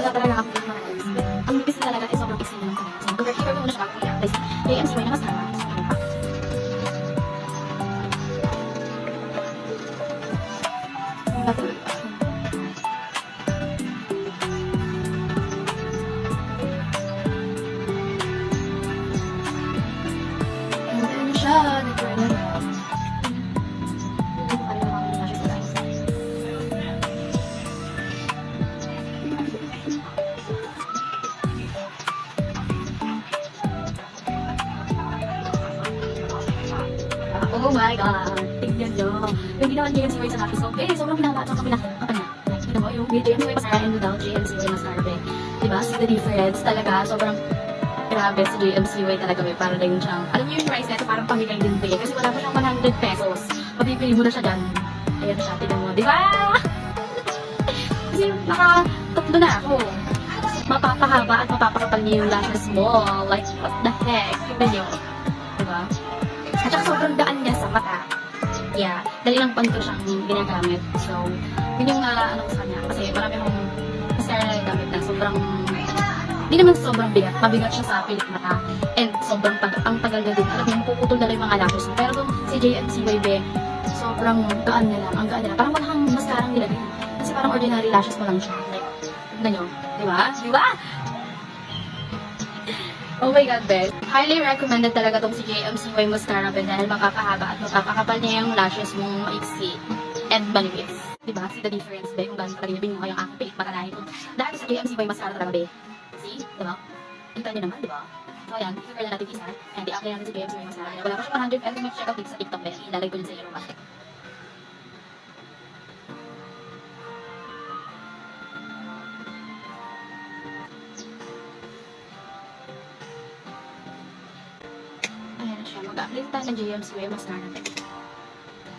wala talaga ako yung mga words. Ang nipis na talaga ay sobrang pixel na lang talaga. So, convertible mo muna siya bago i-apply sa JMCY na mascara. So, ayun pa. Natuloy pa. Ano siya? Nag-journal na. Hindi ko kaya naman na siya sa guys. Oh my God! Tignan nyo. Yung ginawa ni JMCY sa Lucky Soap, sobrang pinakalaat kami na kapanya. Tignan mo, yung JMCY mascara and without JMCY mascara. Diba? See the difference talaga. Sobrang grabe si JMCY talaga. May parang rin siyang, alam niyo yung price nito parang pamigay din ba eh. Kasi wala pa siyang 100 pesos. Mabibili mo na siya dyan. Ayan siya, tignan mo. Diba? Kasi naka-tatlo na ako. Mapapahaba at mapapakapal niyo yung lashes mo. Like, what the heck? Tignan niyo. Diba? At saka sobrang daan niya sa mata. Yeah, dali lang pang siyang ginagamit. So, yun yung ano ko sa kanya. Kasi marami akong mascara na gamit na sobrang, hindi naman sobrang bigat. Mabigat siya sa pilik mata. And sobrang ang tagal na din. Alam mo, puputol na rin yung mga lashes mo. Pero kung si JMCY be, sobrang gaan niya lang. Ang gaan niya lang. Parang wala kang mascara nilagay. Kasi parang ordinary lashes mo lang siya. Like, tignan nyo. Diba? Diba? Oh my God, Beth. Highly recommended talaga tong si JMCY Mascara Ben dahil makapahaba at mapapakapal niya yung lashes mong maiksi and manipis. Diba? See the difference, Be? Kung gano'n kalibin mo kayong aking pilit mata dahil sa JMCY Mascara talaga, Be. See? Diba? Kita niyo naman, diba? So, ayan. Figure na natin isa. And i-apply natin si JMCY Mascara. Wala pa siya 100 pesos. Mag-check out dito sa TikTok, Be. Ilalagay ko din sa iyo, Be. Ayan na siya. Mag-apply tayo ng JMCY Mascara.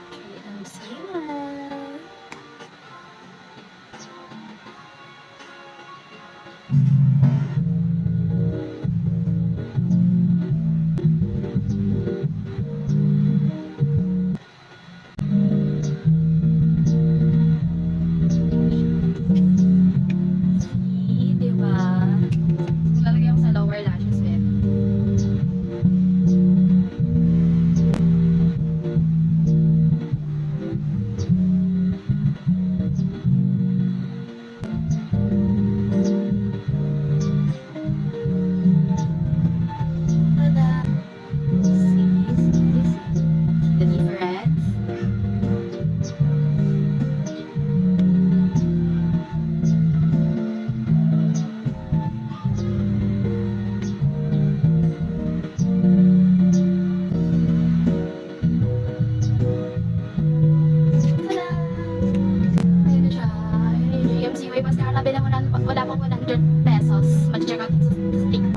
JMCY. See, diba? Lalagay ako sa lower lashes, eh. Tada! See the difference? Tada! Ayun na siya. Ayun yung JMCY Mascara. Wala pang 100 pesos. Mag-check out sa TikTok.